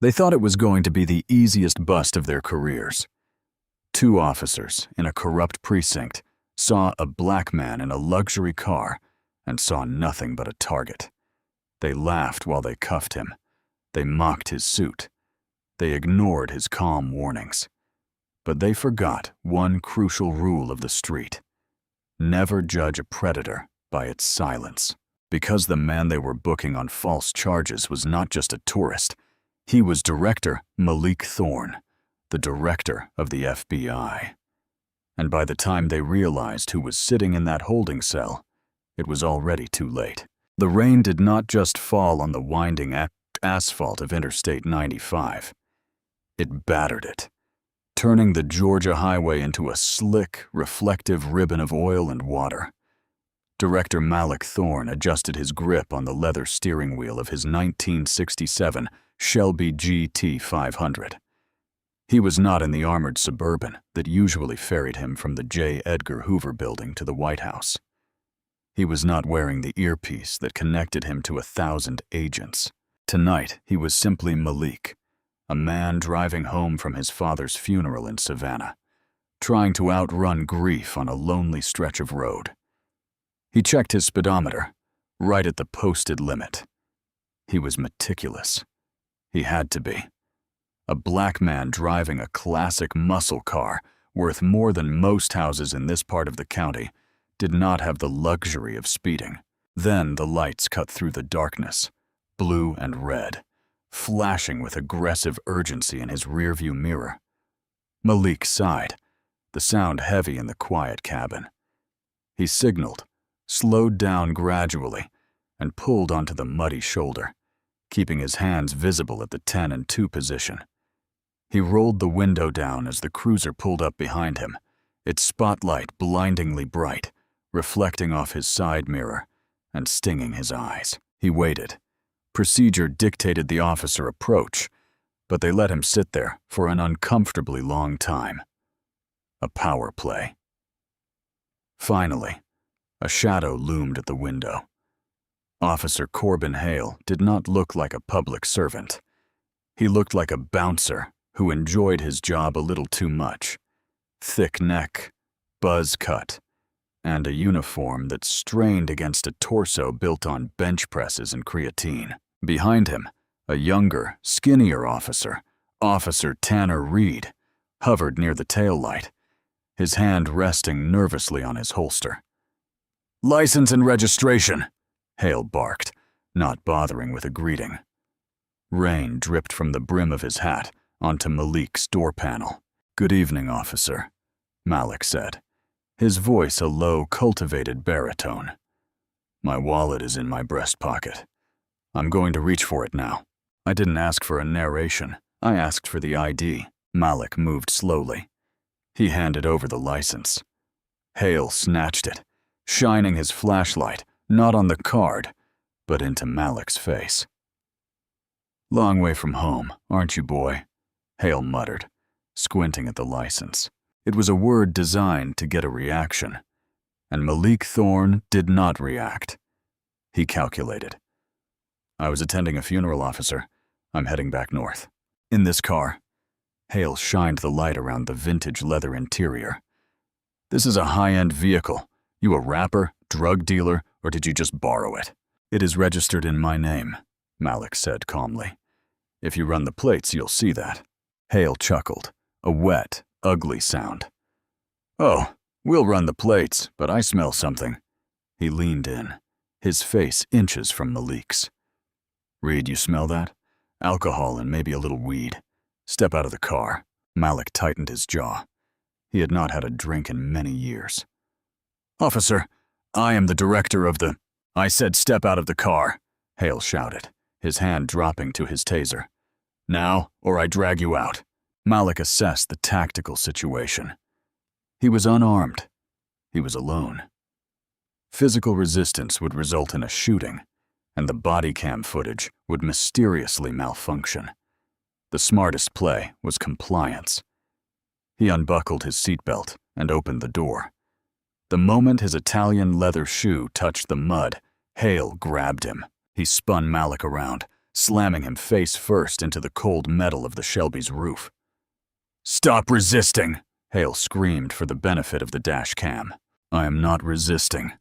They thought it was going to be the easiest bust of their careers. Two officers in a corrupt precinct saw a black man in a luxury car and saw nothing but a target. They laughed while they cuffed him. They mocked his suit. They ignored his calm warnings. But they forgot one crucial rule of the street. Never judge a predator by its silence. Because the man they were booking on false charges was not just a tourist, he was Director Malik Thorne, the director of the FBI. And by the time they realized who was sitting in that holding cell, it was already too late. The rain did not just fall on the winding asphalt of Interstate 95. It battered it, turning the Georgia highway into a slick, reflective ribbon of oil and water. Director Malik Thorne adjusted his grip on the leather steering wheel of his 1967 Shelby GT 500. He was not in the armored Suburban that usually ferried him from the J. Edgar Hoover building to the White House. He was not wearing the earpiece that connected him to 1,000 agents. Tonight, he was simply Malik, a man driving home from his father's funeral in Savannah, trying to outrun grief on a lonely stretch of road. He checked his speedometer, right at the posted limit. He was meticulous. He had to be. A black man driving a classic muscle car worth more than most houses in this part of the county did not have the luxury of speeding. Then the lights cut through the darkness, blue and red, flashing with aggressive urgency in his rearview mirror. Malik sighed, the sound heavy in the quiet cabin. He signaled, slowed down gradually, and pulled onto the muddy shoulder, keeping his hands visible at the 10 and 2 position. He rolled the window down as the cruiser pulled up behind him, its spotlight blindingly bright, reflecting off his side mirror and stinging his eyes. He waited. Procedure dictated the officer approach, but they let him sit there for an uncomfortably long time. A power play. Finally, a shadow loomed at the window. Officer Corbin Hale did not look like a public servant. He looked like a bouncer who enjoyed his job a little too much. Thick neck, buzz cut, and a uniform that strained against a torso built on bench presses and creatine. Behind him, a younger, skinnier officer, Officer Tanner Reed, hovered near the taillight, his hand resting nervously on his holster. "License and registration," Hale barked, not bothering with a greeting. Rain dripped from the brim of his hat onto Malik's door panel. "Good evening, officer," Malik said, his voice a low, cultivated baritone. "My wallet is in my breast pocket. I'm going to reach for it now. I didn't ask for a narration. I asked for the ID." Malik moved slowly. He handed over the license. Hale snatched it, shining his flashlight not on the card, but into Malik's face. "Long way from home, aren't you, boy?" Hale muttered, squinting at the license. It was a word designed to get a reaction, and Malik Thorne did not react. He calculated. "I was attending a funeral, officer. I'm heading back north. In this car." Hale shined the light around the vintage leather interior. "This is a high-end vehicle. You a rapper, drug dealer, or did you just borrow it?" "It is registered in my name," Malik said calmly. "If you run the plates, you'll see that." Hale chuckled, a wet, ugly sound. "Oh, we'll run the plates, but I smell something." He leaned in, his face inches from Malik's. "Reed, you smell that? Alcohol and maybe a little weed. Step out of the car." Malik tightened his jaw. He had not had a drink in many years. "Officer, I am the director of the—" "I said step out of the car," Hale shouted, his hand dropping to his taser. "Now, or I drag you out." Malik assessed the tactical situation. He was unarmed. He was alone. Physical resistance would result in a shooting, and the body cam footage would mysteriously malfunction. The smartest play was compliance. He unbuckled his seatbelt and opened the door. The moment his Italian leather shoe touched the mud, Hale grabbed him. He spun Malik around, slamming him face first into the cold metal of the Shelby's roof. "Stop resisting!" Hale screamed for the benefit of the dash cam. "I am not resisting,"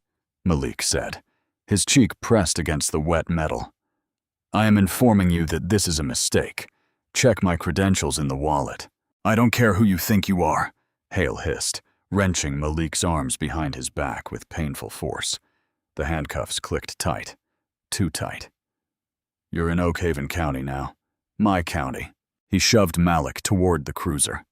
Malik said, his cheek pressed against the wet metal. "I am informing you that this is a mistake. Check my credentials in the wallet." "I don't care who you think you are," Hale hissed, wrenching Malik's arms behind his back with painful force. The handcuffs clicked tight. Too tight. "You're in Oak Haven County now. My county." He shoved Malik toward the cruiser.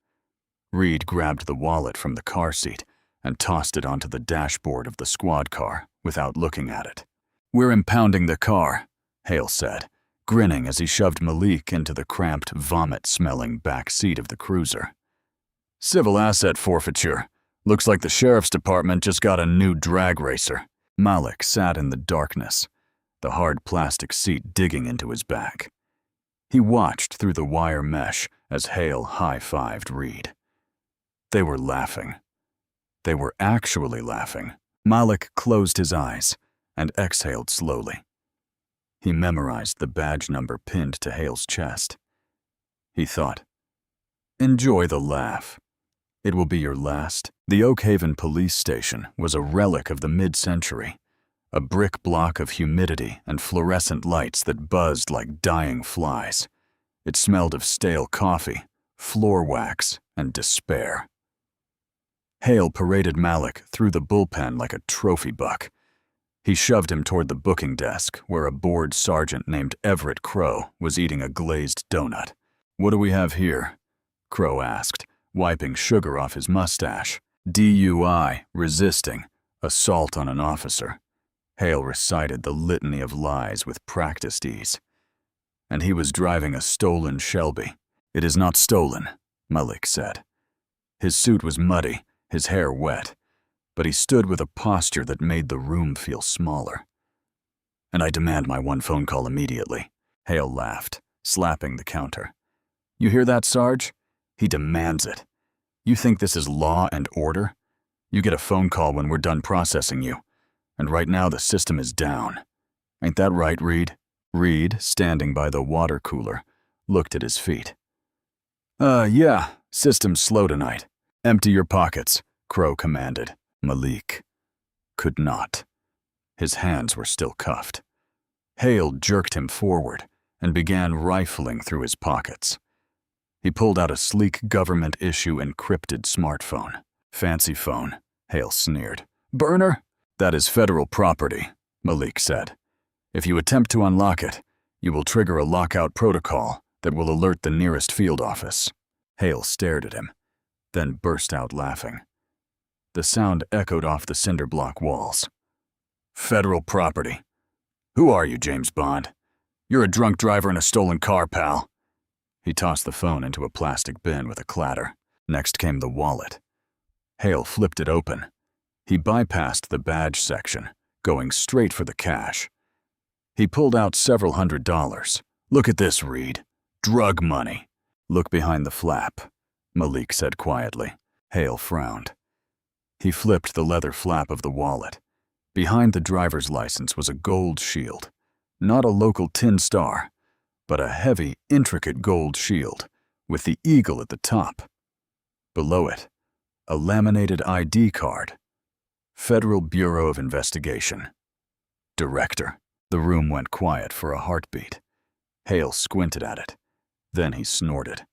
Reed grabbed the wallet from the car seat and tossed it onto the dashboard of the squad car without looking at it. "We're impounding the car," Hale said, grinning as he shoved Malik into the cramped, vomit-smelling back seat of the cruiser. "Civil asset forfeiture. Looks like the sheriff's department just got a new drag racer." Malik sat in the darkness, the hard plastic seat digging into his back. He watched through the wire mesh as Hale high-fived Reed. They were laughing. They were actually laughing. Malik closed his eyes and exhaled slowly. He memorized the badge number pinned to Hale's chest. He thought, "Enjoy the laugh. It will be your last." The Oak Haven police station was a relic of the mid-century, a brick block of humidity and fluorescent lights that buzzed like dying flies. It smelled of stale coffee, floor wax, and despair. Hale paraded Malik through the bullpen like a trophy buck. He shoved him toward the booking desk, where a bored sergeant named Everett Crow was eating a glazed donut. "What do we have here?" Crow asked, wiping sugar off his mustache. "DUI, resisting, assault on an officer." Hale recited the litany of lies with practiced ease. "And he was driving a stolen Shelby." "It is not stolen," Malik said. His suit was muddy, his hair wet, but he stood with a posture that made the room feel smaller. "And I demand my one phone call immediately." Hale laughed, slapping the counter. "You hear that, Sarge? He demands it. You think this is law and order? You get a phone call when we're done processing you, and right now the system is down. Ain't that right, Reed?" Reed, standing by the water cooler, looked at his feet. Yeah, system's slow tonight. Empty your pockets," Crow commanded. Malik could not. His hands were still cuffed. Hale jerked him forward and began rifling through his pockets. He pulled out a sleek government-issue encrypted smartphone. "Fancy phone," Hale sneered. "Burner?" "That is federal property," Malik said. "If you attempt to unlock it, you will trigger a lockout protocol that will alert the nearest field office." Hale stared at him, then burst out laughing. The sound echoed off the cinder block walls. "Federal property. Who are you, James Bond? You're a drunk driver in a stolen car, pal." He tossed the phone into a plastic bin with a clatter. Next came the wallet. Hale flipped it open. He bypassed the badge section, going straight for the cash. He pulled out several $100s. "Look at this, Reed. Drug money." "Look behind the flap," Malik said quietly. Hale frowned. He flipped the leather flap of the wallet. Behind the driver's license was a gold shield. Not a local tin star, but a heavy, intricate gold shield with the eagle at the top. Below it, a laminated ID card. Federal Bureau of Investigation. Director. The room went quiet for a heartbeat. Hale squinted at it. Then he snorted.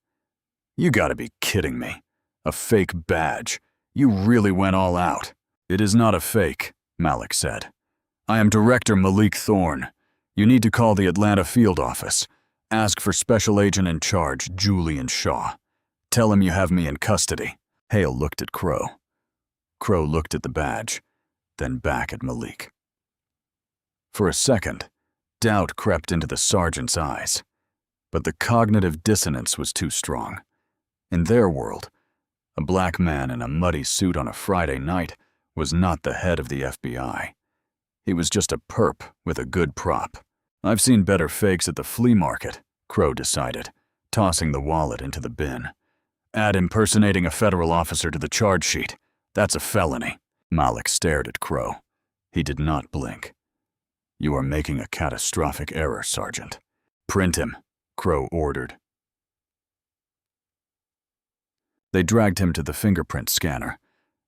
"You gotta be kidding me. A fake badge. You really went all out." "It is not a fake," Malik said. "I am Director Malik Thorne. You need to call the Atlanta field office. Ask for Special Agent in Charge, Julian Shaw. Tell him you have me in custody." Hale looked at Crow. Crow looked at the badge, then back at Malik. For a second, doubt crept into the sergeant's eyes, but the cognitive dissonance was too strong. In their world, a black man in a muddy suit on a Friday night was not the head of the FBI. He was just a perp with a good prop. "I've seen better fakes at the flea market," Crow decided, tossing the wallet into the bin. "Add impersonating a federal officer to the charge sheet. That's a felony." Malik stared at Crow. He did not blink. "You are making a catastrophic error, Sergeant." Print him, Crow ordered. They dragged him to the fingerprint scanner.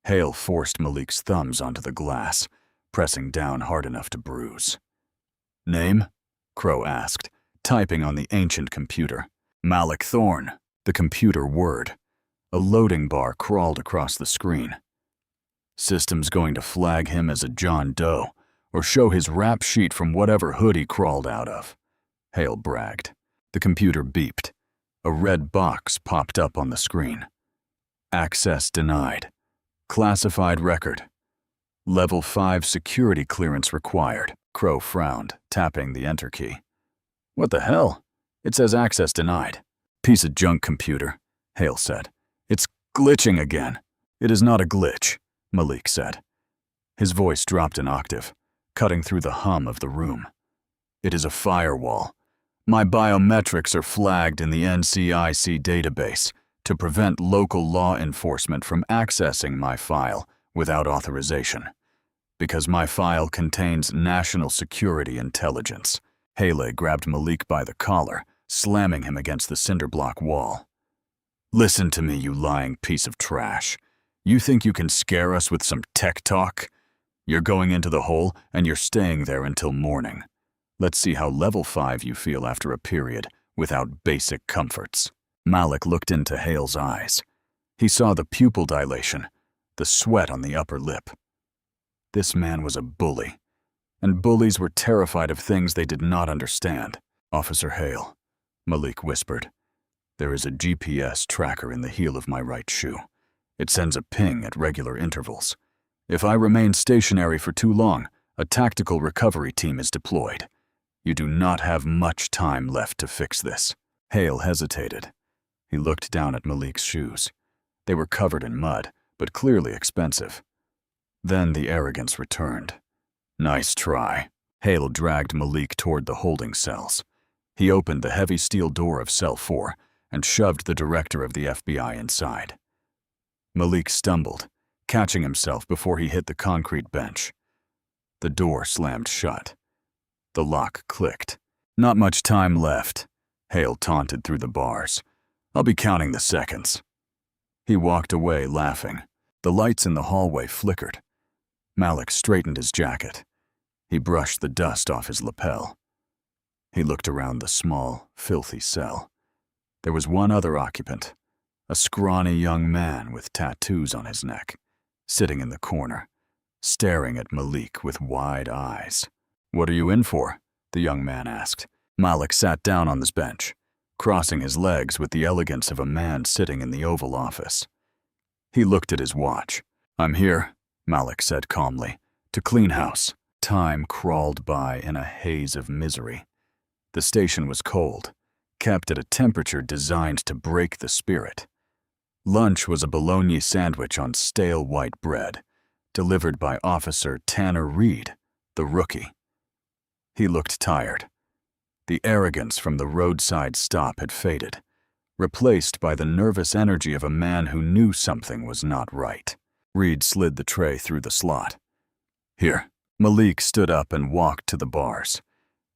Hale forced Malik's thumbs onto the glass, pressing down hard enough to bruise. Name? Crow asked, typing on the ancient computer. Malik Thorne, the computer word. A loading bar crawled across the screen. System's going to flag him as a John Doe, or show his rap sheet from whatever hood he crawled out of, Hale bragged. The computer beeped. A red box popped up on the screen. Access denied. Classified record. Level 5 security clearance required. Crow frowned, tapping the enter key. What the hell? It says access denied. Piece of junk computer, Hale said. It's glitching again. It is not a glitch, Malik said. His voice dropped an octave, cutting through the hum of the room. It is a firewall. My biometrics are flagged in the NCIC database to prevent local law enforcement from accessing my file without authorization, because my file contains national security intelligence. Hale grabbed Malik by the collar, slamming him against the cinder block wall. Listen to me, you lying piece of trash. You think you can scare us with some tech talk? You're going into the hole and you're staying there until morning. Let's see how level 5 you feel after a period without basic comforts. Malik looked into Hale's eyes. He saw the pupil dilation, the sweat on the upper lip. This man was a bully, and bullies were terrified of things they did not understand. Officer Hale, Malik whispered. There is a GPS tracker in the heel of my right shoe. It sends a ping at regular intervals. If I remain stationary for too long, a tactical recovery team is deployed. You do not have much time left to fix this. Hale hesitated. He looked down at Malik's shoes. They were covered in mud, but clearly expensive. Then the arrogance returned. Nice try. Hale dragged Malik toward the holding cells. He opened the heavy steel door of cell 4 and shoved the director of the FBI inside. Malik stumbled, catching himself before he hit the concrete bench. The door slammed shut. The lock clicked. Not much time left, Hale taunted through the bars. I'll be counting the seconds. He walked away laughing. The lights in the hallway flickered. Malik straightened his jacket. He brushed the dust off his lapel. He looked around the small, filthy cell. There was one other occupant, a scrawny young man with tattoos on his neck, sitting in the corner, staring at Malik with wide eyes. What are you in for? The young man asked. Malik sat down on his bench, crossing his legs with the elegance of a man sitting in the Oval Office. He looked at his watch. I'm here, Malik said calmly, to clean house. Time crawled by in a haze of misery. The station was cold, kept at a temperature designed to break the spirit. Lunch was a bologna sandwich on stale white bread, delivered by Officer Tanner Reed, the rookie. He looked tired. The arrogance from the roadside stop had faded, replaced by the nervous energy of a man who knew something was not right. Reed slid the tray through the slot. Here. Malik stood up and walked to the bars.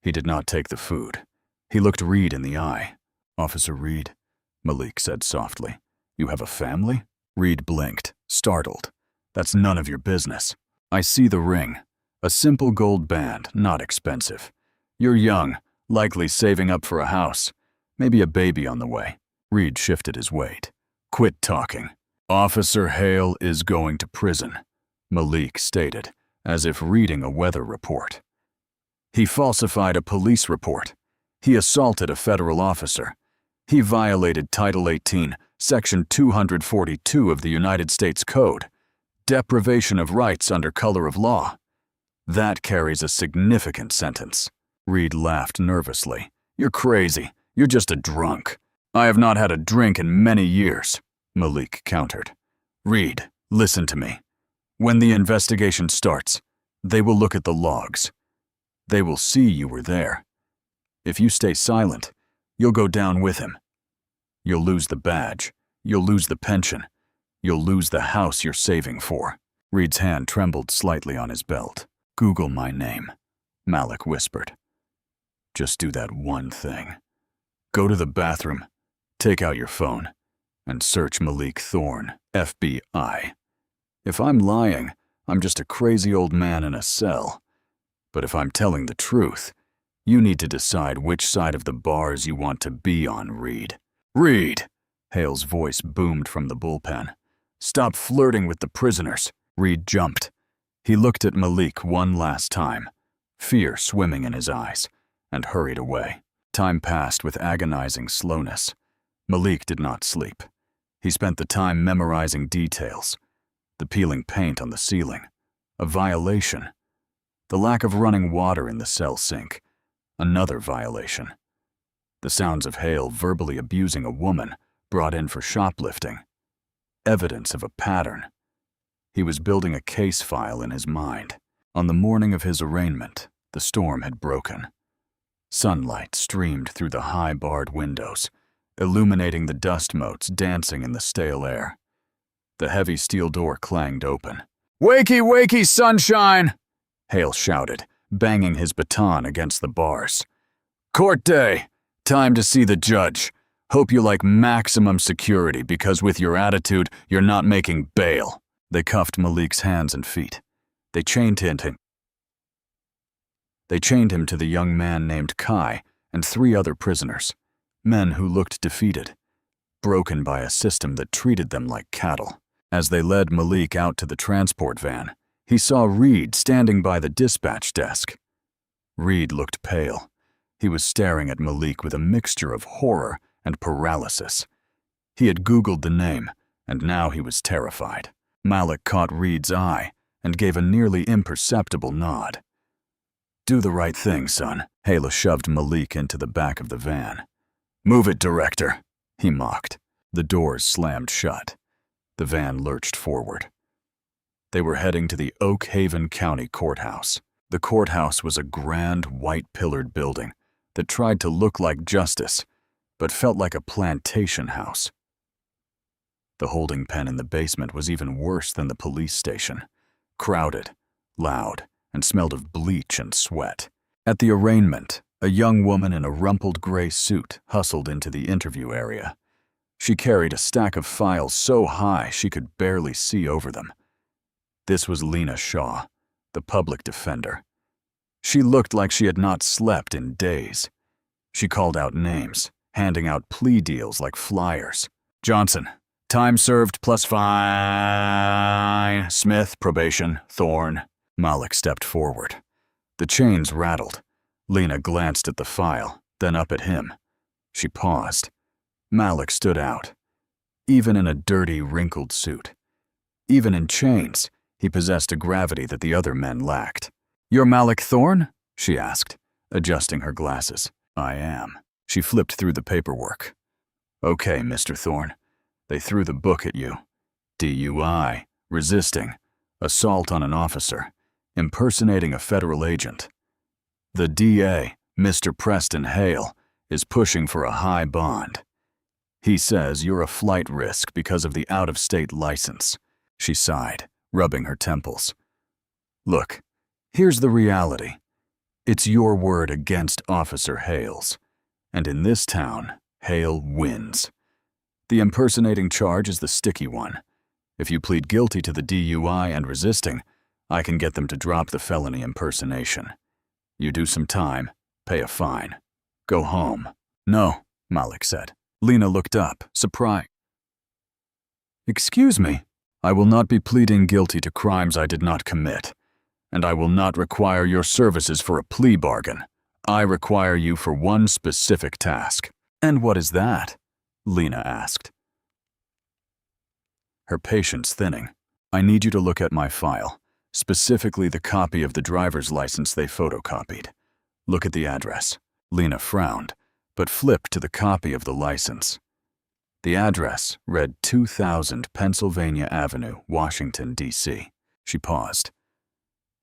He did not take the food. He looked Reed in the eye. Officer Reed, Malik said softly. You have a family? Reed blinked, startled. That's none of your business. I see the ring. A simple gold band, not expensive. You're young, likely saving up for a house. Maybe a baby on the way. Reed shifted his weight. Quit talking. Officer Hale is going to prison, Malik stated, as if reading a weather report. He falsified a police report. He assaulted a federal officer. He violated Title 18, Section 242 of the United States Code, deprivation of rights under color of law. That carries a significant sentence. Reed laughed nervously. You're crazy. You're just a drunk. I have not had a drink in many years, Malik countered. Reed, listen to me. When the investigation starts, they will look at the logs. They will see you were there. If you stay silent, you'll go down with him. You'll lose the badge. You'll lose the pension. You'll lose the house you're saving for. Reed's hand trembled slightly on his belt. Google my name, Malik whispered. Just do that one thing. Go to the bathroom, take out your phone, and search Malik Thorne, FBI. If I'm lying, I'm just a crazy old man in a cell. But if I'm telling the truth, you need to decide which side of the bars you want to be on, Reed. Reed! Hale's voice boomed from the bullpen. Stop flirting with the prisoners. Reed jumped. He looked at Malik one last time, fear swimming in his eyes, and hurried away. Time passed with agonizing slowness. Malik did not sleep. He spent the time memorizing details. The peeling paint on the ceiling. A violation. The lack of running water in the cell sink. Another violation. The sounds of Hale verbally abusing a woman brought in for shoplifting. Evidence of a pattern. He was building a case file in his mind. On the morning of his arraignment, the storm had broken. Sunlight streamed through the high barred windows, illuminating the dust motes dancing in the stale air. The heavy steel door clanged open. "Wakey, wakey, sunshine!" Hale shouted, banging his baton against the bars. "Court day! Time to see the judge. Hope you like maximum security because with your attitude, you're not making bail." They cuffed Malik's hands and feet. They chained him to the young man named Kai and 3 other prisoners, men who looked defeated, broken by a system that treated them like cattle. As they led Malik out to the transport van, he saw Reed standing by the dispatch desk. Reed looked pale. He was staring at Malik with a mixture of horror and paralysis. He had Googled the name, and now he was terrified. Malik caught Reed's eye and gave a nearly imperceptible nod. "Do the right thing, son." Hale shoved Malik into the back of the van. "Move it, Director," he mocked. The doors slammed shut. The van lurched forward. They were heading to the Oak Haven County Courthouse. The courthouse was a grand, white-pillared building that tried to look like justice, but felt like a plantation house. The holding pen in the basement was even worse than the police station. Crowded, loud, and smelled of bleach and sweat. At the arraignment, a young woman in a rumpled gray suit hustled into the interview area. She carried a stack of files so high she could barely see over them. This was Lena Shaw, the public defender. She looked like she had not slept in days. She called out names, handing out plea deals like flyers. "Johnson, time served plus fine. Smith, probation. Thorne." Malik stepped forward. The chains rattled. Lena glanced at the file, then up at him. She paused. Malik stood out. Even in a dirty, wrinkled suit. Even in chains, he possessed a gravity that the other men lacked. "You're Malik Thorne?" she asked, adjusting her glasses. "I am." She flipped through the paperwork. "Okay, Mr. Thorne. They threw the book at you. DUI, resisting, assault on an officer, impersonating a federal agent. The DA, Mr. Preston Hale, is pushing for a high bond. He says you're a flight risk because of the out-of-state license." She sighed, rubbing her temples. "Look, here's the reality. It's your word against Officer Hale's. And in this town, Hale wins. The impersonating charge is the sticky one. If you plead guilty to the DUI and resisting, I can get them to drop the felony impersonation. You do some time, pay a fine. Go home." "No," Malik said. Lena looked up, surprised. "Excuse me. I will not be pleading guilty to crimes I did not commit, and I will not require your services for a plea bargain. I require you for one specific task." "And what is that?" Lena asked. Her patience thinning. "I need you to look at my file, specifically the copy of the driver's license they photocopied. Look at the address." Lena frowned, but flipped to the copy of the license. The address read 2000 Pennsylvania Avenue, Washington, D.C. She paused.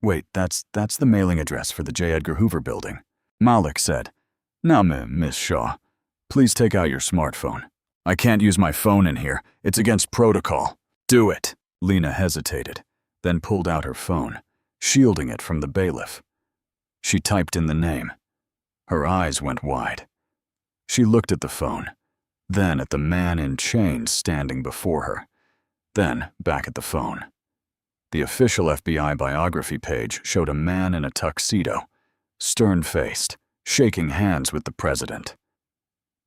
"Wait, that's the mailing address for the J. Edgar Hoover building." Malik said, "Now, Miss Shaw, please take out your smartphone. I can't use my phone in here. It's against protocol." "Do it." Lena hesitated, then pulled out her phone, shielding it from the bailiff. She typed in the name. Her eyes went wide. She looked at the phone, then at the man in chains standing before her, then back at the phone. The official FBI biography page showed a man in a tuxedo, stern-faced, shaking hands with the president.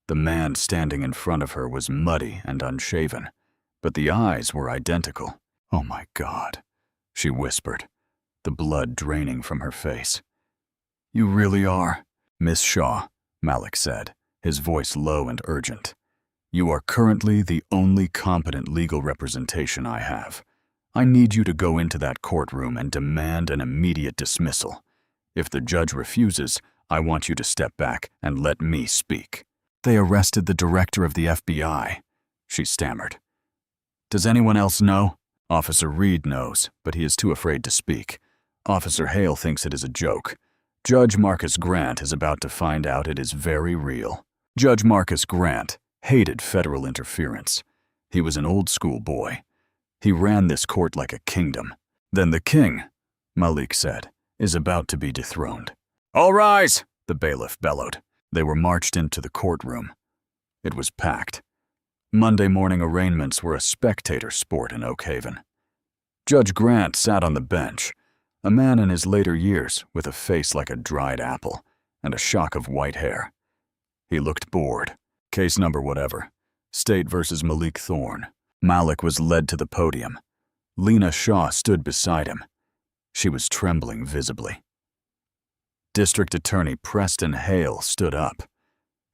The man standing in front of her was muddy and unshaven, but the eyes were identical. "Oh my God," she whispered, the blood draining from her face. "You really are." "Miss Shaw," Malik said, his voice low and urgent. "You are currently the only competent legal representation I have. I need you to go into that courtroom and demand an immediate dismissal. If the judge refuses, I want you to step back and let me speak." "They arrested the director of the FBI," she stammered. "Does anyone else know?" "Officer Reed knows, but he is too afraid to speak. Officer Hale thinks it is a joke. Judge Marcus Grant is about to find out it is very real." Judge Marcus Grant hated federal interference. He was an old-school boy. He ran this court like a kingdom. "Then the king," Malik said, "is about to be dethroned." "All rise!" the bailiff bellowed. They were marched into the courtroom. It was packed. Monday morning arraignments were a spectator sport in Oak Haven. Judge Grant sat on the bench, a man in his later years with a face like a dried apple and a shock of white hair. He looked bored. "Case number whatever. State versus Malik Thorne." Malik was led to the podium. Lena Shaw stood beside him. She was trembling visibly. District Attorney Preston Hale stood up.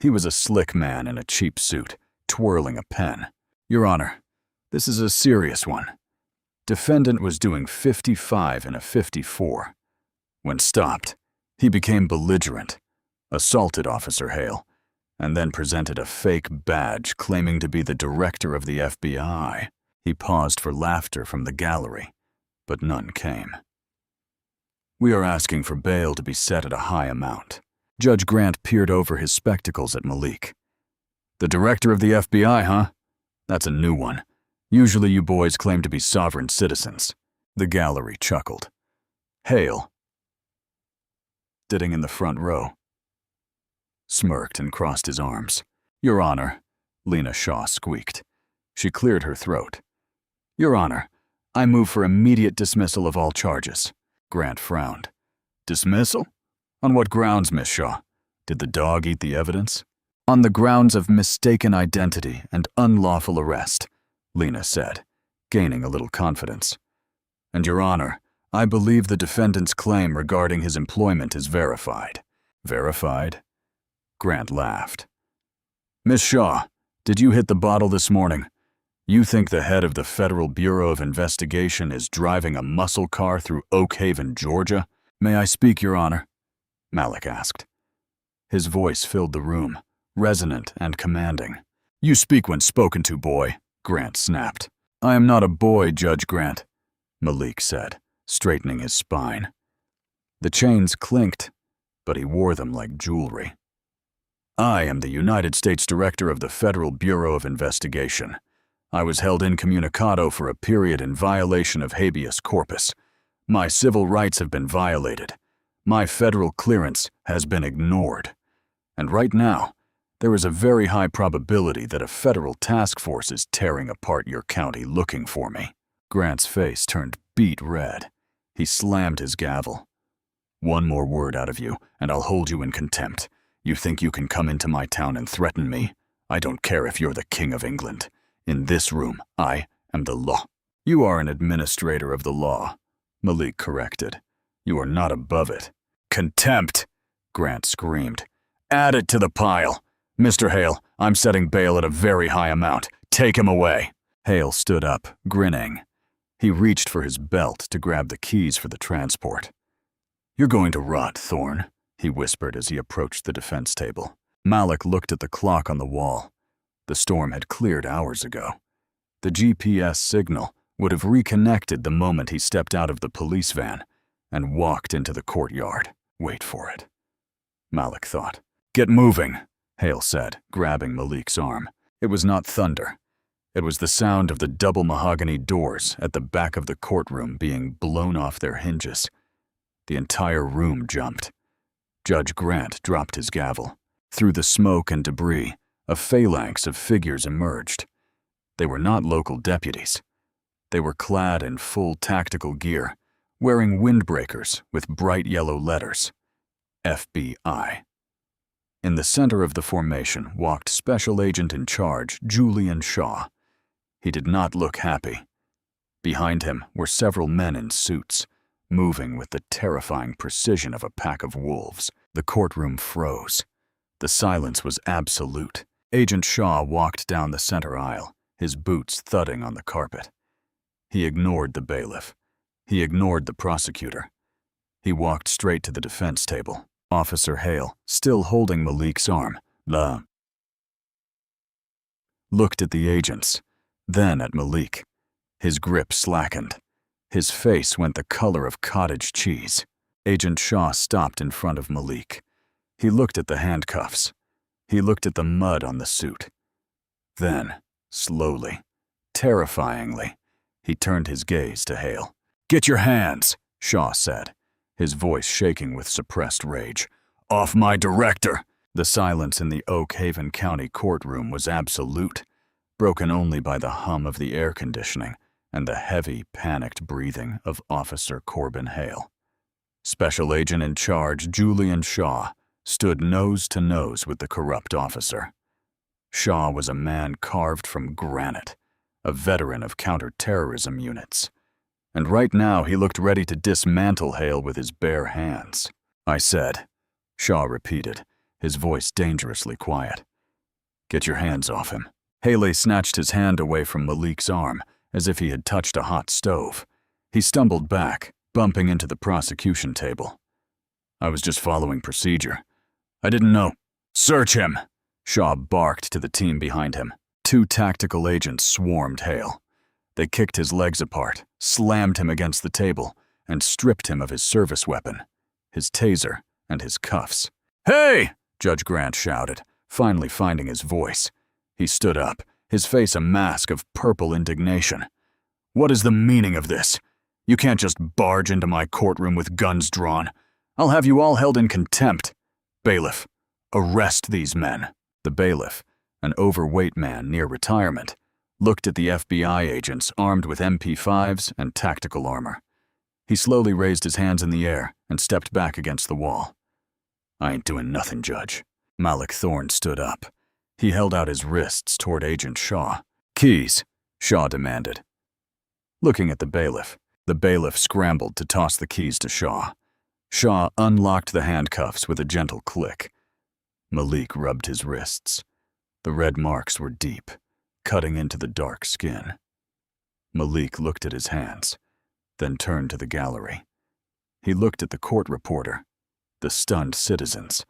He was a slick man in a cheap suit, twirling a pen. "Your Honor, this is a serious one. Defendant was doing 55 in a 54. When stopped, he became belligerent, assaulted Officer Hale, and then presented a fake badge claiming to be the director of the FBI. He paused for laughter from the gallery, but none came. "We are asking for bail to be set at a high amount." Judge Grant peered over his spectacles at Malik. "The director of the FBI, huh? That's a new one. Usually you boys claim to be sovereign citizens." The gallery chuckled. Hale, sitting in the front row, smirked and crossed his arms. "Your Honor," Lena Shaw squeaked. She cleared her throat. "Your Honor, I move for immediate dismissal of all charges." Grant frowned. "Dismissal? On what grounds, Miss Shaw? Did the dog eat the evidence?" "On the grounds of mistaken identity and unlawful arrest," Lena said, gaining a little confidence. "And Your Honor, I believe the defendant's claim regarding his employment is verified." "Verified?" Grant laughed. "Miss Shaw, did you hit the bottle this morning? You think the head of the Federal Bureau of Investigation is driving a muscle car through Oak Haven, Georgia?" "May I speak, Your Honor?" Malik asked. His voice filled the room, resonant and commanding. "You speak when spoken to, boy," Grant snapped. "I am not a boy, Judge Grant," Malik said, straightening his spine. The chains clinked, but he wore them like jewelry. "I am the United States Director of the Federal Bureau of Investigation. I was held incommunicado for a period in violation of habeas corpus. My civil rights have been violated. My federal clearance has been ignored. And right now, there is a very high probability that a federal task force is tearing apart your county looking for me." Grant's face turned beet red. He slammed his gavel. "One more word out of you, and I'll hold you in contempt. You think you can come into my town and threaten me? I don't care if you're the King of England. In this room, I am the law." "You are an administrator of the law," Malik corrected. "You are not above it." "Contempt!" Grant screamed. "Add it to the pile. Mr. Hale, I'm setting bail at a very high amount. Take him away." Hale stood up, grinning. He reached for his belt to grab the keys for the transport. "You're going to rot, Thorne," he whispered as he approached the defense table. Malik looked at the clock on the wall. The storm had cleared hours ago. The GPS signal would have reconnected the moment he stepped out of the police van and walked into the courtyard. Wait for it, Malik thought. "Get moving," Hale said, grabbing Malik's arm. It was not thunder. It was the sound of the double mahogany doors at the back of the courtroom being blown off their hinges. The entire room jumped. Judge Grant dropped his gavel. Through the smoke and debris, a phalanx of figures emerged. They were not local deputies. They were clad in full tactical gear, wearing windbreakers with bright yellow letters, FBI. In the center of the formation walked Special Agent in Charge Julian Shaw. He did not look happy. Behind him were several men in suits, moving with the terrifying precision of a pack of wolves. The courtroom froze. The silence was absolute. Agent Shaw walked down the center aisle, his boots thudding on the carpet. He ignored the bailiff. He ignored the prosecutor. He walked straight to the defense table. Officer Hale, still holding Malik's arm, looked at the agents, then at Malik. His grip slackened. His face went the color of cottage cheese. Agent Shaw stopped in front of Malik. He looked at the handcuffs. He looked at the mud on the suit. Then, slowly, terrifyingly, he turned his gaze to Hale. "Get your hands," Shaw said, his voice shaking with suppressed rage. "Off my director!" The silence in the Oak Haven County courtroom was absolute, broken only by the hum of the air conditioning and the heavy, panicked breathing of Officer Corbin Hale. Special Agent in Charge Julian Shaw stood nose to nose with the corrupt officer. Shaw was a man carved from granite, a veteran of counterterrorism units. And right now he looked ready to dismantle Hale with his bare hands. "I said," Shaw repeated, his voice dangerously quiet. "Get your hands off him." Haley snatched his hand away from Malik's arm as if he had touched a hot stove. He stumbled back, bumping into the prosecution table. "I was just following procedure. I didn't know." "Search him!" Shaw barked to the team behind him. Two tactical agents swarmed Hale. They kicked his legs apart, slammed him against the table, and stripped him of his service weapon, his taser, and his cuffs. "Hey!" Judge Grant shouted, finally finding his voice. He stood up, his face a mask of purple indignation. "What is the meaning of this? You can't just barge into my courtroom with guns drawn. I'll have you all held in contempt. Bailiff, arrest these men." The bailiff, an overweight man near retirement, looked at the FBI agents armed with MP5s and tactical armor. He slowly raised his hands in the air and stepped back against the wall. "I ain't doing nothing, Judge." Malik Thorne stood up. He held out his wrists toward Agent Shaw. "Keys," Shaw demanded. Looking at the bailiff scrambled to toss the keys to Shaw. Shaw unlocked the handcuffs with a gentle click. Malik rubbed his wrists. The red marks were deep, cutting into the dark skin. Malik looked at his hands, then turned to the gallery. He looked at the court reporter, the stunned citizens,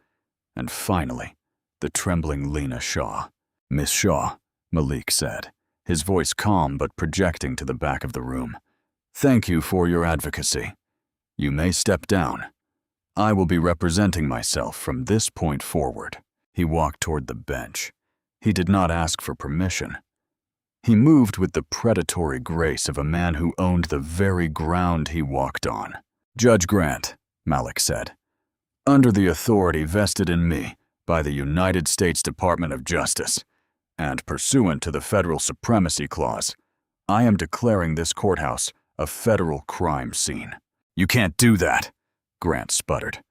and finally, the trembling Lena Shaw. "Miss Shaw," Malik said, his voice calm but projecting to the back of the room. "Thank you for your advocacy. You may step down. I will be representing myself from this point forward." He walked toward the bench. He did not ask for permission. He moved with the predatory grace of a man who owned the very ground he walked on. "Judge Grant," Malik said, "under the authority vested in me by the United States Department of Justice, and pursuant to the Federal Supremacy Clause, I am declaring this courthouse a federal crime scene." "You can't do that," Grant sputtered.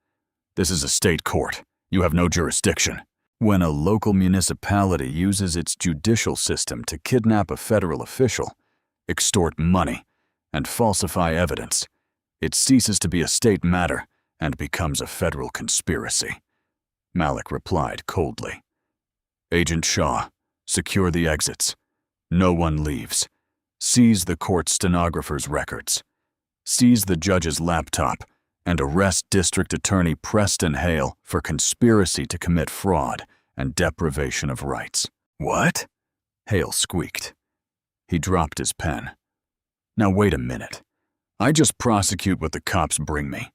"This is a state court. You have no jurisdiction." When a local municipality uses its judicial system to kidnap a federal official, extort money, and falsify evidence, it ceases to be a state matter and becomes a federal conspiracy, Malik replied coldly. "Agent Shaw, secure the exits. No one leaves. Seize the court stenographer's records. Seize the judge's laptop and arrest District Attorney Preston Hale for conspiracy to commit fraud and deprivation of rights." "What?" Hale squeaked. He dropped his pen. "Now wait a minute. I just prosecute what the cops bring me.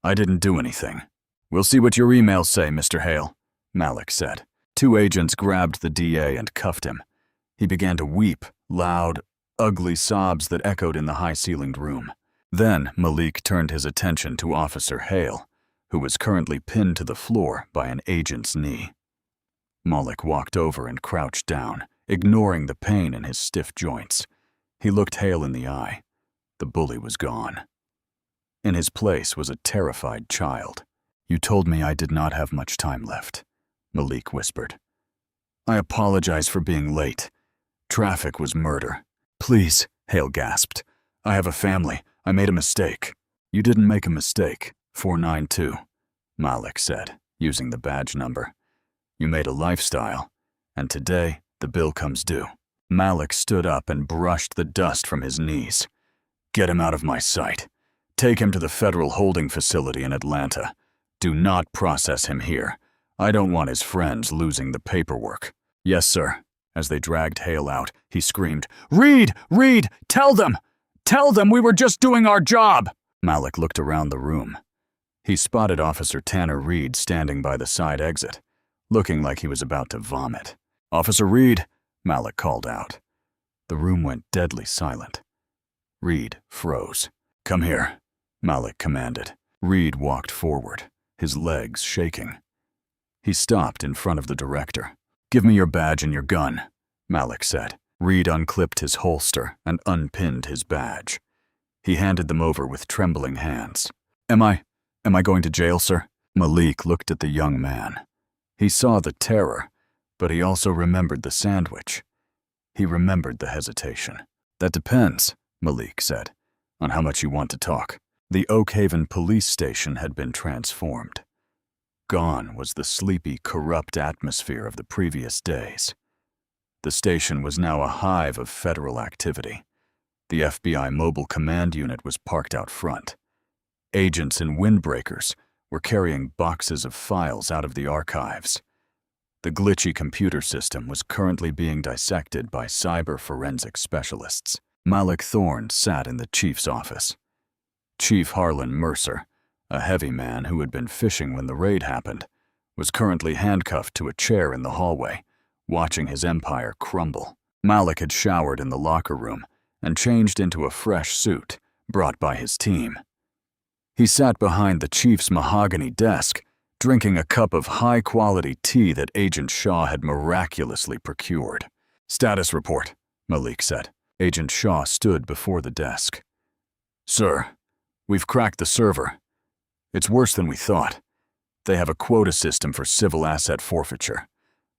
I didn't do anything." "We'll see what your emails say, Mr. Hale," Malik said. Two agents grabbed the DA and cuffed him. He began to weep, loud, ugly sobs that echoed in the high-ceilinged room. Then Malik turned his attention to Officer Hale, who was currently pinned to the floor by an agent's knee. Malik walked over and crouched down, ignoring the pain in his stiff joints. He looked Hale in the eye. The bully was gone. In his place was a terrified child. "You told me I did not have much time left," Malik whispered. "I apologize for being late. Traffic was murder." "Please," Hale gasped. "I have a family. I made a mistake." "You didn't make a mistake, 492, Malik said, using the badge number. "You made a lifestyle, and today the bill comes due." Malik stood up and brushed the dust from his knees. "Get him out of my sight. Take him to the federal holding facility in Atlanta. Do not process him here. I don't want his friends losing the paperwork." "Yes, sir." As they dragged Hale out, he screamed, "Reed! Reed! Tell them! Tell them we were just doing our job!" Malik looked around the room. He spotted Officer Tanner Reed standing by the side exit, looking like he was about to vomit. "Officer Reed," Malik called out. The room went deadly silent. Reed froze. "Come here," Malik commanded. Reed walked forward, his legs shaking. He stopped in front of the director. "Give me your badge and your gun," Malik said. Reed unclipped his holster and unpinned his badge. He handed them over with trembling hands. Am I going to jail, sir?" Malik looked at the young man. He saw the terror, but he also remembered the sandwich. He remembered the hesitation. "That depends," Malik said, "on how much you want to talk." The Oak Haven police station had been transformed. Gone was the sleepy, corrupt atmosphere of the previous days. The station was now a hive of federal activity. The FBI Mobile Command Unit was parked out front. Agents in windbreakers were carrying boxes of files out of the archives. The glitchy computer system was currently being dissected by cyber forensic specialists. Malik Thorne sat in the chief's office. Chief Harlan Mercer, a heavy man who had been fishing when the raid happened, was currently handcuffed to a chair in the hallway, watching his empire crumble. Malik had showered in the locker room and changed into a fresh suit brought by his team. He sat behind the chief's mahogany desk, drinking a cup of high-quality tea that Agent Shaw had miraculously procured. "Status report," Malik said. Agent Shaw stood before the desk. "Sir, we've cracked the server. It's worse than we thought. They have a quota system for civil asset forfeiture.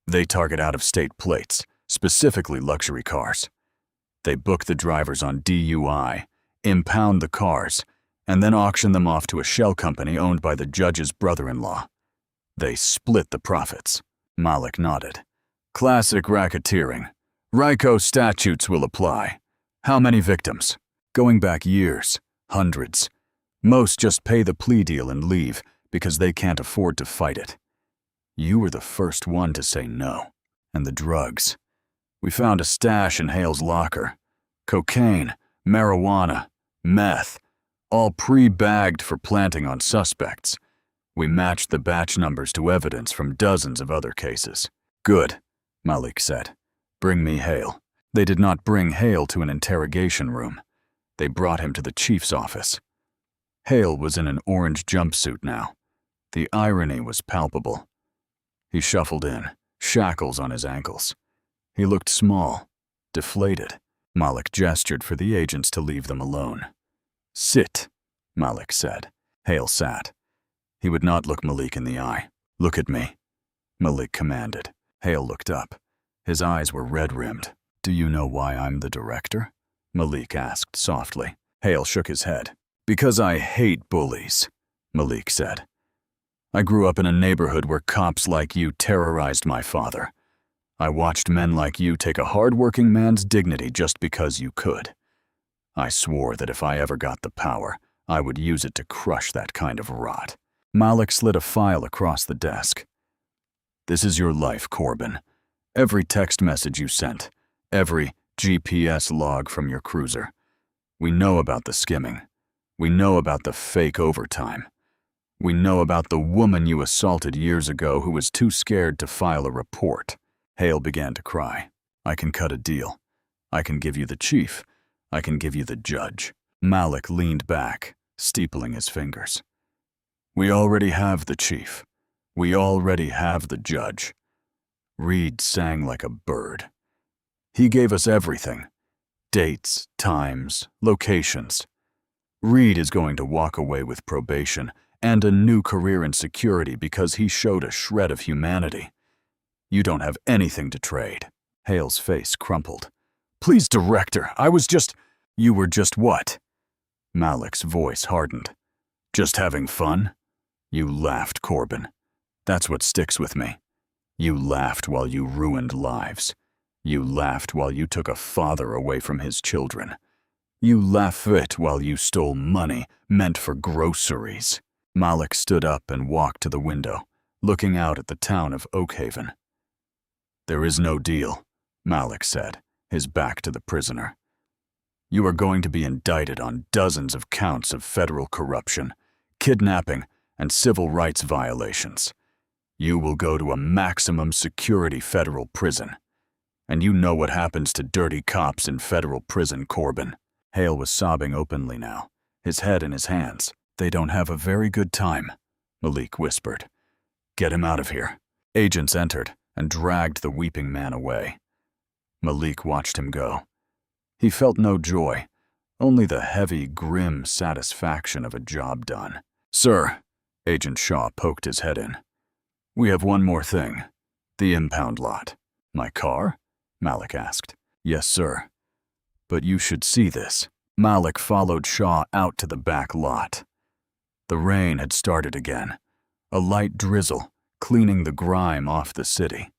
They target out-of-state plates, specifically luxury cars. They book the drivers on DUI, impound the cars, and then auction them off to a shell company owned by the judge's brother-in-law. They split the profits." Malik nodded. "Classic racketeering. RICO statutes will apply. How many victims?" "Going back years, hundreds. Most just pay the plea deal and leave because they can't afford to fight it. You were the first one to say no. And the drugs. We found a stash in Hale's locker. Cocaine, marijuana, meth, all pre-bagged for planting on suspects. We matched the batch numbers to evidence from dozens of other cases." "Good," Malik said. "Bring me Hale." They did not bring Hale to an interrogation room. They brought him to the chief's office. Hale was in an orange jumpsuit now. The irony was palpable. He shuffled in, shackles on his ankles. He looked small, deflated. Malik gestured for the agents to leave them alone. "Sit," Malik said. Hale sat. He would not look Malik in the eye. "Look at me," Malik commanded. Hale looked up. His eyes were red-rimmed. "Do you know why I'm the director?" Malik asked softly. Hale shook his head. "Because I hate bullies," Malik said. "I grew up in a neighborhood where cops like you terrorized my father. I watched men like you take a hard-working man's dignity just because you could. I swore that if I ever got the power, I would use it to crush that kind of rot." Malik slid a file across the desk. "This is your life, Corbin. Every text message you sent, every GPS log from your cruiser. We know about the skimming. We know about the fake overtime. We know about the woman you assaulted years ago who was too scared to file a report." Hale began to cry. "I can cut a deal. I can give you the chief. I can give you the judge." Malik leaned back, steepling his fingers. We already have the chief. We already have the judge. Reed sang like a bird. He gave us everything. Dates, times, locations. Reed is going to walk away with probation and a new career in security because he showed a shred of humanity. You don't have anything to trade. Hale's face crumpled. Please, Director, I was just… You were just what? Malik's voice hardened. Just having fun? You laughed, Corbin. That's what sticks with me. You laughed while you ruined lives. You laughed while you took a father away from his children. You laughed while you stole money meant for groceries. Malik stood up and walked to the window, looking out at the town of Oakhaven. There is no deal, Malik said, his back to the prisoner. You are going to be indicted on dozens of counts of federal corruption, kidnapping, and civil rights violations. You will go to a maximum security federal prison. And you know what happens to dirty cops in federal prison, Corbin. Hale was sobbing openly now, his head in his hands. They don't have a very good time, Malik whispered. Get him out of here. Agents entered and dragged the weeping man away. Malik watched him go. He felt no joy, only the heavy, grim satisfaction of a job done. Sir, Agent Shaw poked his head in. We have one more thing. The impound lot. My car? Malik asked. Yes, sir. But you should see this. Malik followed Shaw out to the back lot. The rain had started again, a light drizzle cleaning the grime off the city.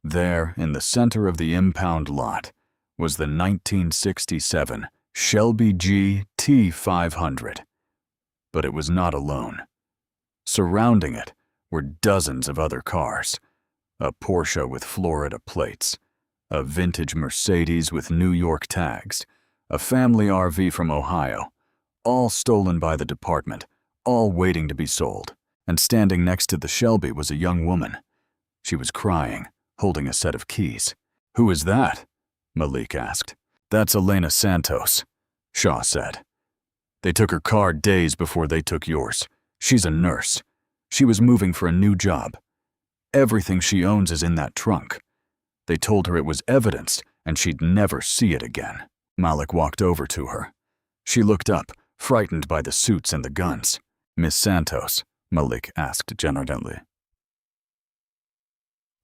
There, in the center of the impound lot, was the 1967 Shelby GT500. But it was not alone. Surrounding it were dozens of other cars. A Porsche with Florida plates, a vintage Mercedes with New York tags, a family RV from Ohio, all stolen by the department, all waiting to be sold. And standing next to the Shelby was a young woman. She was crying, holding a set of keys. Who is that? Malik asked. That's Elena Santos, Shaw said. They took her car days before they took yours. She's a nurse. She was moving for a new job. Everything she owns is in that trunk. They told her it was evidence and she'd never see it again. Malik walked over to her. She looked up, frightened by the suits and the guns. Miss Santos, Malik asked gently.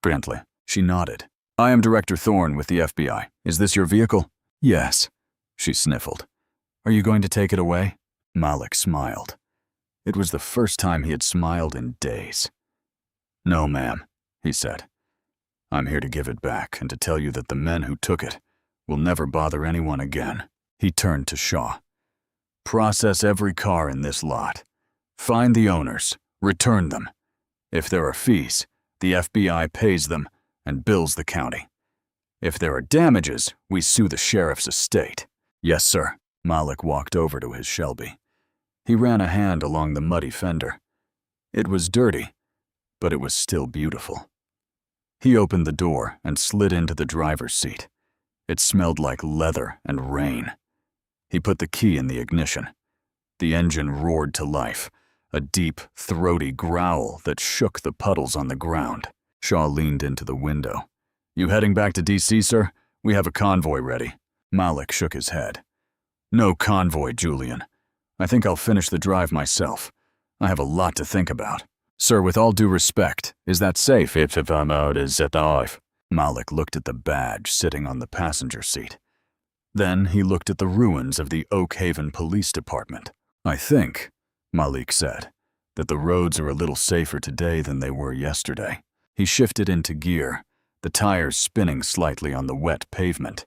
Gently, she nodded. I am Director Thorne with the FBI. Is this your vehicle? Yes, she sniffled. Are you going to take it away? Malik smiled. It was the first time he had smiled in days. No, ma'am, he said. I'm here to give it back and to tell you that the men who took it will never bother anyone again. He turned to Shaw. Process every car in this lot. Find the owners. Return them. If there are fees, the FBI pays them and bills the county. If there are damages, we sue the sheriff's estate. Yes, sir. Malik walked over to his Shelby. He ran a hand along the muddy fender. It was dirty, but it was still beautiful. He opened the door and slid into the driver's seat. It smelled like leather and rain. He put the key in the ignition. The engine roared to life, a deep, throaty growl that shook the puddles on the ground. Shaw leaned into the window. You heading back to D.C., sir? We have a convoy ready. Malik shook his head. No convoy, Julian. I think I'll finish the drive myself. I have a lot to think about. Sir, with all due respect, is that safe if I'm out as at off? Malik looked at the badge sitting on the passenger seat. Then he looked at the ruins of the Oakhaven Police Department. I think, Malik said, that the roads are a little safer today than they were yesterday. He shifted into gear, the tires spinning slightly on the wet pavement,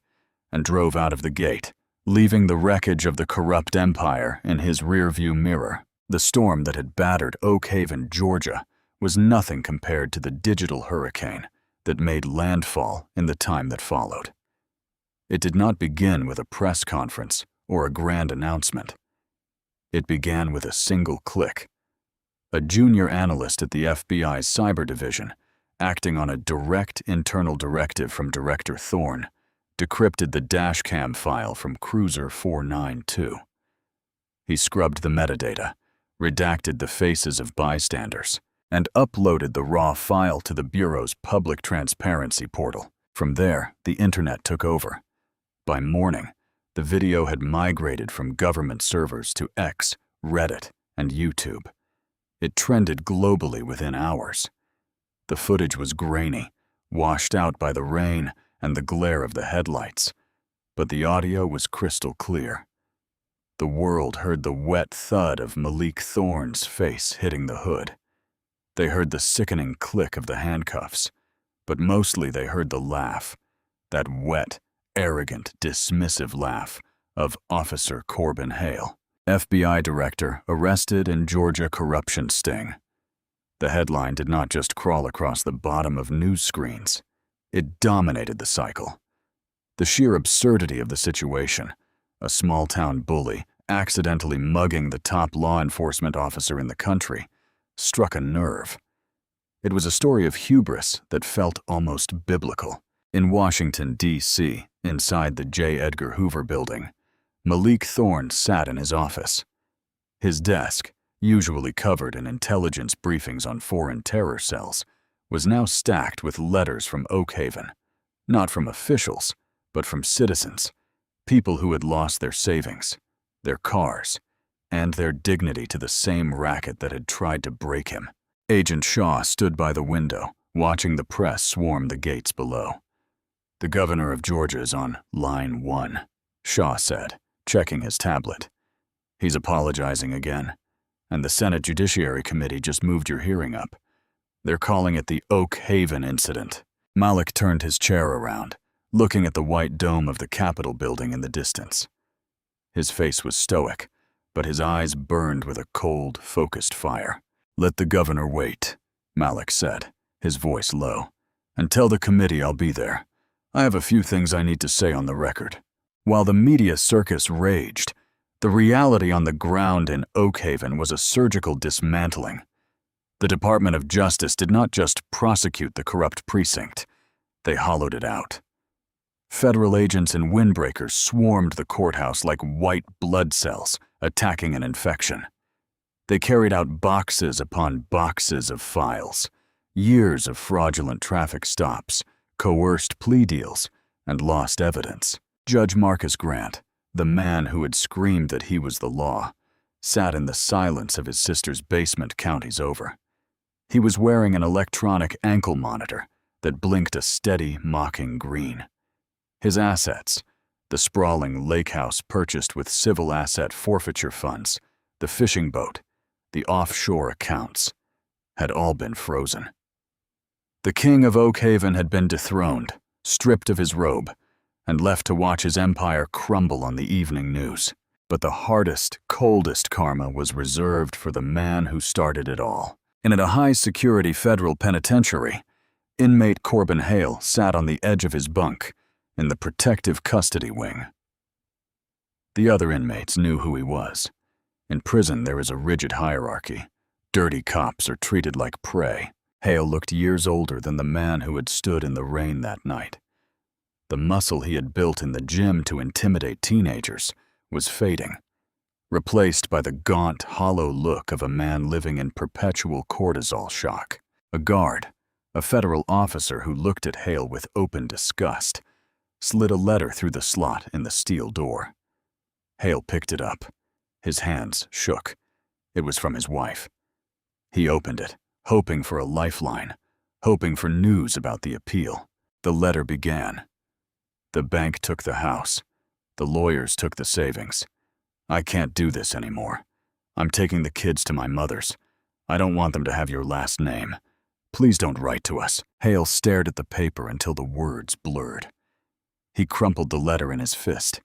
and drove out of the gate, leaving the wreckage of the corrupt empire in his rearview mirror. The storm that had battered Oakhaven, Georgia, was nothing compared to the digital hurricane that made landfall in the time that followed. It did not begin with a press conference or a grand announcement. It began with a single click. A junior analyst at the FBI's cyber division, acting on a direct internal directive from Director Thorne, decrypted the dashcam file from Cruiser 492. He scrubbed the metadata, redacted the faces of bystanders, and uploaded the raw file to the Bureau's public transparency portal. From there, the internet took over. By morning, the video had migrated from government servers to X, Reddit, and YouTube. It trended globally within hours. The footage was grainy, washed out by the rain and the glare of the headlights, but the audio was crystal clear. The world heard the wet thud of Malik Thorne's face hitting the hood. They heard the sickening click of the handcuffs, but mostly they heard the laugh, that wet, arrogant, dismissive laugh of Officer Corbin Hale, FBI director arrested in Georgia corruption sting. The headline did not just crawl across the bottom of news screens. It dominated the cycle. The sheer absurdity of the situation, a small-town bully accidentally mugging the top law enforcement officer in the country, struck a nerve. It was a story of hubris that felt almost biblical. In Washington, D.C., inside the J. Edgar Hoover building, Malik Thorne sat in his office. His desk, usually covered in intelligence briefings on foreign terror cells, was now stacked with letters from Oak Haven, not from officials, but from citizens, people who had lost their savings, their cars, and their dignity to the same racket that had tried to break him. Agent Shaw stood by the window, watching the press swarm the gates below. "The governor of Georgia is on line 1, Shaw said, checking his tablet. "He's apologizing again, and the Senate Judiciary Committee just moved your hearing up. They're calling it the Oak Haven incident." Malik turned his chair around, looking at the white dome of the Capitol building in the distance. His face was stoic, but his eyes burned with a cold, focused fire. "Let the governor wait," Malik said, his voice low. "And tell the committee I'll be there. I have a few things I need to say on the record." While the media circus raged, the reality on the ground in Oak Haven was a surgical dismantling. The Department of Justice did not just prosecute the corrupt precinct, they hollowed it out. Federal agents and windbreakers swarmed the courthouse like white blood cells attacking an infection. They carried out boxes upon boxes of files, years of fraudulent traffic stops, coerced plea deals, and lost evidence. Judge Marcus Grant, the man who had screamed that he was the law, sat in the silence of his sister's basement counties over. He was wearing an electronic ankle monitor that blinked a steady, mocking green. His assets, the sprawling lake house purchased with civil asset forfeiture funds, the fishing boat, the offshore accounts, had all been frozen. The king of Oak Haven had been dethroned, stripped of his robe, and left to watch his empire crumble on the evening news. But the hardest, coldest karma was reserved for the man who started it all. And at a high-security federal penitentiary, inmate Corbin Hale sat on the edge of his bunk in the protective custody wing. The other inmates knew who he was. In prison, there is a rigid hierarchy. Dirty cops are treated like prey. Hale looked years older than the man who had stood in the rain that night. The muscle he had built in the gym to intimidate teenagers was fading, replaced by the gaunt, hollow look of a man living in perpetual cortisol shock. A guard, a federal officer who looked at Hale with open disgust, slid a letter through the slot in the steel door. Hale picked it up. His hands shook. It was from his wife. He opened it, hoping for a lifeline, hoping for news about the appeal. The letter began. "The bank took the house. The lawyers took the savings. I can't do this anymore. I'm taking the kids to my mother's. I don't want them to have your last name. Please don't write to us." Hale stared at the paper until the words blurred. He crumpled the letter in his fist.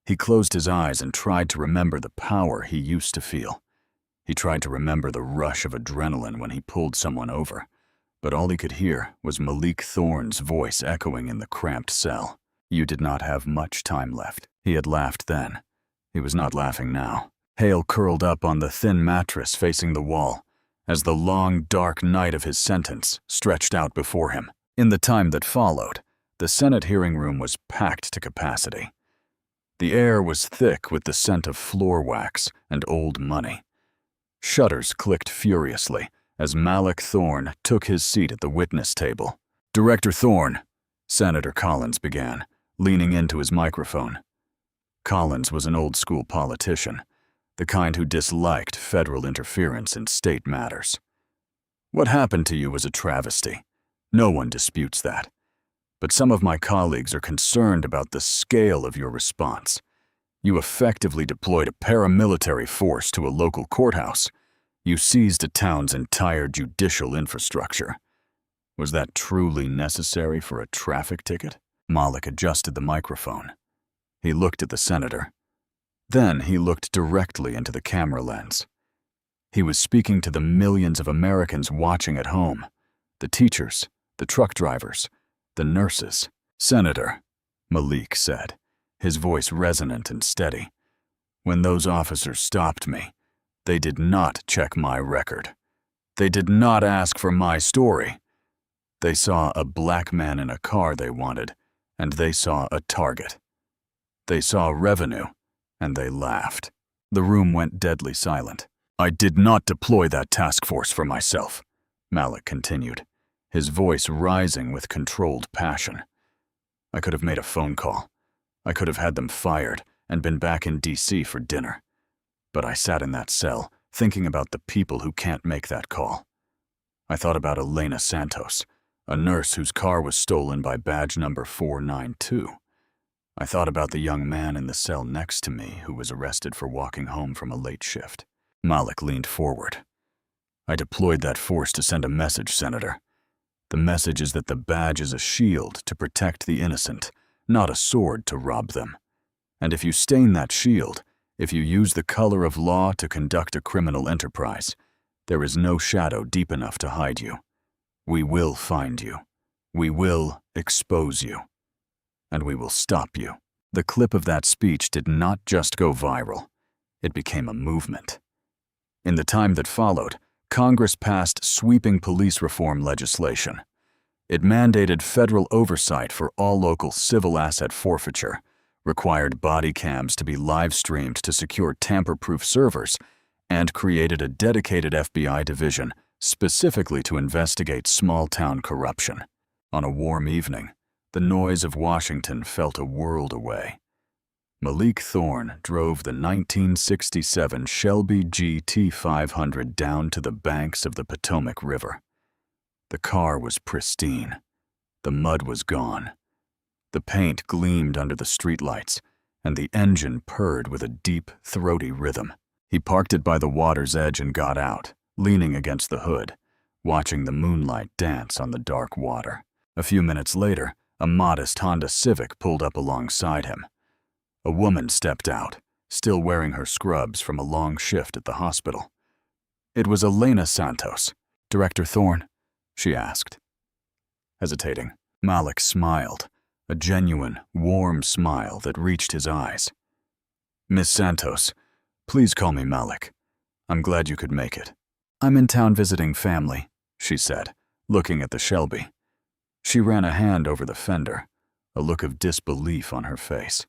He closed his eyes and tried to remember the power he used to feel. He tried to remember the rush of adrenaline when he pulled someone over, but all he could hear was Malik Thorne's voice echoing in the cramped cell. "You did not have much time left." He had laughed then. He was not laughing now. Hale curled up on the thin mattress facing the wall as the long, dark night of his sentence stretched out before him. In the time that followed, the Senate hearing room was packed to capacity. The air was thick with the scent of floor wax and old money. Shutters clicked furiously as Malik Thorne took his seat at the witness table. "Director Thorne," Senator Collins began, leaning into his microphone. Collins was an old-school politician, the kind who disliked federal interference in state matters. "What happened to you was a travesty. No one disputes that. But some of my colleagues are concerned about the scale of your response. You effectively deployed a paramilitary force to a local courthouse. You seized a town's entire judicial infrastructure. Was that truly necessary for a traffic ticket?" Malik adjusted the microphone. He looked at the senator. Then he looked directly into the camera lens. He was speaking to the millions of Americans watching at home, the teachers, the truck drivers, the nurses. "Senator," Malik said, his voice resonant and steady, "when those officers stopped me, they did not check my record. They did not ask for my story. They saw a black man in a car they wanted, and they saw a target. They saw revenue, and they laughed." The room went deadly silent. "I did not deploy that task force for myself," Malik continued, his voice rising with controlled passion. "I could have made a phone call. I could have had them fired and been back in D.C. for dinner. But I sat in that cell, thinking about the people who can't make that call. I thought about Elena Santos, a nurse whose car was stolen by badge number 492. I thought about the young man in the cell next to me who was arrested for walking home from a late shift." Malik leaned forward. "I deployed that force to send a message, Senator. The message is that the badge is a shield to protect the innocent, not a sword to rob them. And if you stain that shield, if you use the color of law to conduct a criminal enterprise, there is no shadow deep enough to hide you. We will find you. We will expose you. And we will stop you." The clip of that speech did not just go viral. It became a movement. In the time that followed, Congress passed sweeping police reform legislation. It mandated federal oversight for all local civil asset forfeiture, required body cams to be live-streamed to secure tamper-proof servers, and created a dedicated FBI division specifically to investigate small-town corruption. On a warm evening, the noise of Washington felt a world away. Malik Thorne drove the 1967 Shelby GT500 down to the banks of the Potomac River. The car was pristine. The mud was gone. The paint gleamed under the streetlights, and the engine purred with a deep, throaty rhythm. He parked it by the water's edge and got out, leaning against the hood, watching the moonlight dance on the dark water. A few minutes later, a modest Honda Civic pulled up alongside him. A woman stepped out, still wearing her scrubs from a long shift at the hospital. It was Elena Santos. "Director Thorne?" she asked. Hesitating, Malik smiled, a genuine, warm smile that reached his eyes. "Miss Santos, please call me Malik. I'm glad you could make it." "I'm in town visiting family," she said, looking at the Shelby. She ran a hand over the fender, a look of disbelief on her face.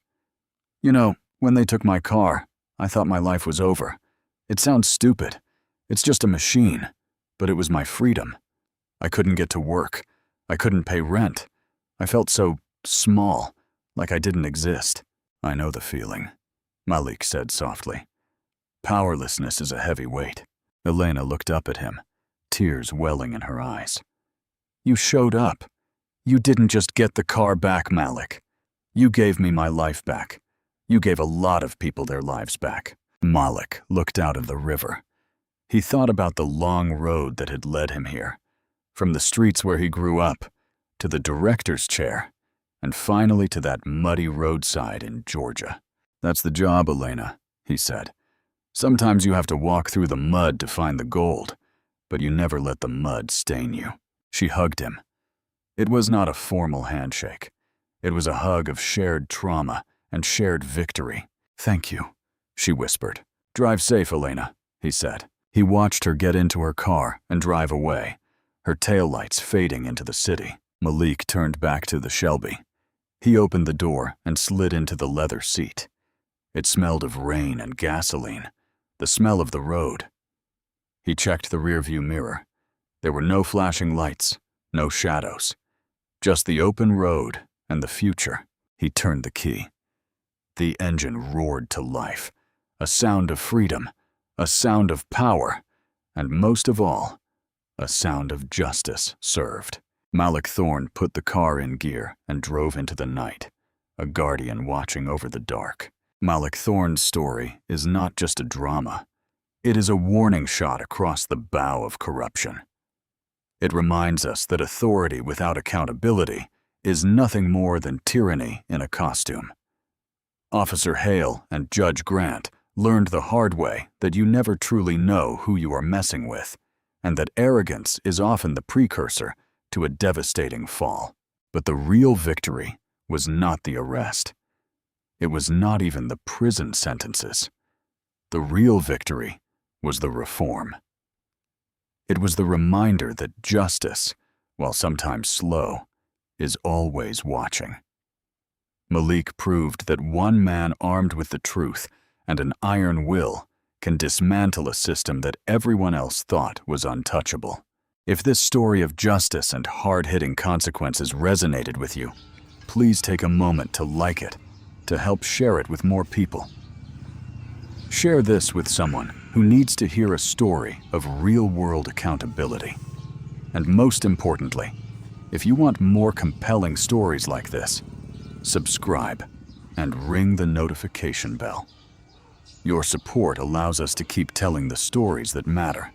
"You know, when they took my car, I thought my life was over. It sounds stupid. It's just a machine, but it was my freedom. I couldn't get to work. I couldn't pay rent. I felt so small, like I didn't exist." "I know the feeling," Malik said softly. "Powerlessness is a heavy weight." Elena looked up at him, tears welling in her eyes. "You showed up. You didn't just get the car back, Malik. You gave me my life back. You gave a lot of people their lives back." Malik looked out of the river. He thought about the long road that had led him here, from the streets where he grew up, to the director's chair, and finally to that muddy roadside in Georgia. "That's the job, Elena," he said. "Sometimes you have to walk through the mud to find the gold, but you never let the mud stain you." She hugged him. It was not a formal handshake. It was a hug of shared trauma and shared victory. "Thank you," she whispered. "Drive safe, Elena," he said. He watched her get into her car and drive away, her taillights fading into the city. Malik turned back to the Shelby. He opened the door and slid into the leather seat. It smelled of rain and gasoline, the smell of the road. He checked the rearview mirror. There were no flashing lights, no shadows, just the open road and the future. He turned the key. The engine roared to life, a sound of freedom, a sound of power, and most of all, a sound of justice served. Malik Thorne put the car in gear and drove into the night, a guardian watching over the dark. Malik Thorne's story is not just a drama. It is a warning shot across the bow of corruption. It reminds us that authority without accountability is nothing more than tyranny in a costume. Officer Hale and Judge Grant learned the hard way that you never truly know who you are messing with, and that arrogance is often the precursor to a devastating fall. But the real victory was not the arrest. It was not even the prison sentences. The real victory was the reform. It was the reminder that justice, while sometimes slow, is always watching. Malik proved that one man armed with the truth and an iron will can dismantle a system that everyone else thought was untouchable. If this story of justice and hard-hitting consequences resonated with you, please take a moment to like it, to help share it with more people. Share this with someone who needs to hear a story of real-world accountability. And most importantly, if you want more compelling stories like this, subscribe and ring the notification bell. Your support allows us to keep telling the stories that matter.